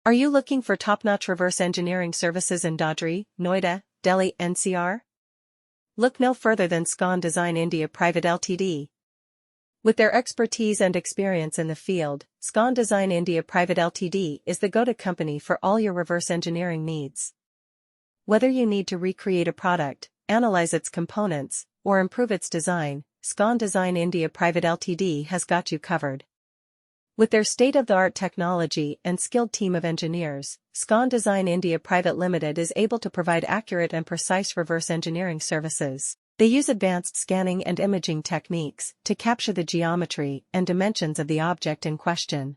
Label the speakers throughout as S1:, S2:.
S1: Are you looking for top-notch reverse engineering services in Dadri, Noida, Delhi NCR? Look no further than Scon Design India Pvt Ltd. With their expertise and experience in the field, Scon Design India Pvt Ltd is the go-to company for all your reverse engineering needs. Whether you need to recreate a product, analyze its components, or improve its design, Scon Design India Pvt Ltd has got you covered. With their state-of-the-art technology and skilled team of engineers, Scon Design India Pvt Ltd is able to provide accurate and precise reverse engineering services. They use advanced scanning and imaging techniques to capture the geometry and dimensions of the object in question.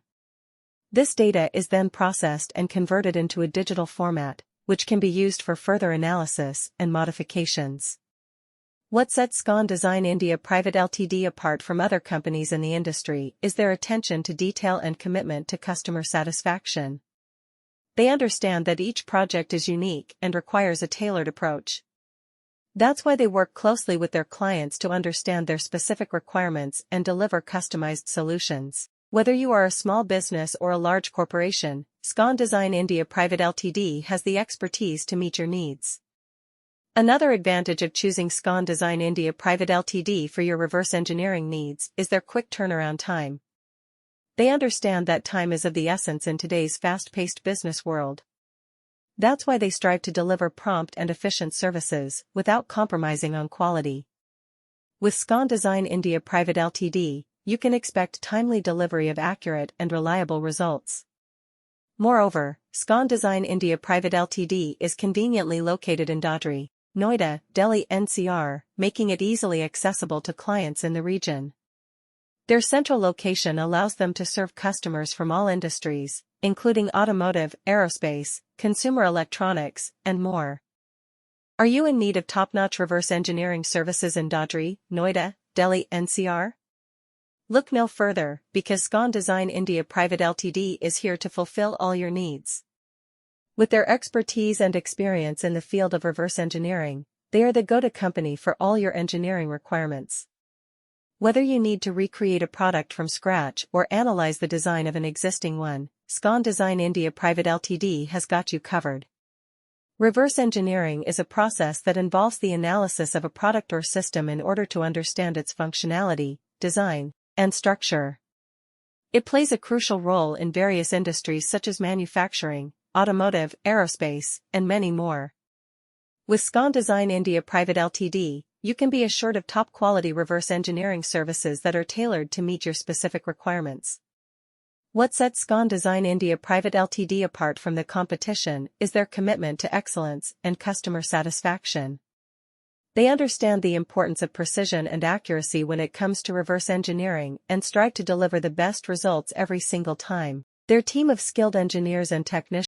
S1: This data is then processed and converted into a digital format, which can be used for further analysis and modifications. What sets Scon Design India Pvt Ltd apart from other companies in the industry is their attention to detail and commitment to customer satisfaction. They understand that each project is unique and requires a tailored approach. That's why they work closely with their clients to understand their specific requirements and deliver customized solutions. Whether you are a small business or a large corporation, Scon Design India Pvt Ltd has the expertise to meet your needs. Another advantage of choosing Scon Design India Pvt Ltd for your reverse engineering needs is their quick turnaround time. They understand that time is of the essence in today's fast-paced business world. That's why they strive to deliver prompt and efficient services without compromising on quality. With Scon Design India Pvt Ltd, you can expect timely delivery of accurate and reliable results. Moreover, Scon Design India Pvt Ltd is conveniently located in Dadri, Noida, Delhi NCR, making it easily accessible to clients in the region. Their central location allows them to serve customers from all industries, including automotive, aerospace, consumer electronics, and more. Are you in need of top-notch reverse engineering services in Dadri, Noida, Delhi NCR? Look no further, because Scon Design India Pvt Ltd is here to fulfill all your needs. With their expertise and experience in the field of reverse engineering, they are the go-to company for all your engineering requirements. Whether you need to recreate a product from scratch or analyze the design of an existing one, Scon Design India Pvt Ltd has got you covered. Reverse engineering is a process that involves the analysis of a product or system in order to understand its functionality, design, and structure. It plays a crucial role in various industries such as manufacturing, automotive, aerospace, and many more. With Scon Design India Pvt Ltd, you can be assured of top-quality reverse engineering services that are tailored to meet your specific requirements. What sets Scon Design India Pvt Ltd apart from the competition is their commitment to excellence and customer satisfaction. They understand the importance of precision and accuracy when it comes to reverse engineering and strive to deliver the best results every single time. Their team of skilled engineers and technicians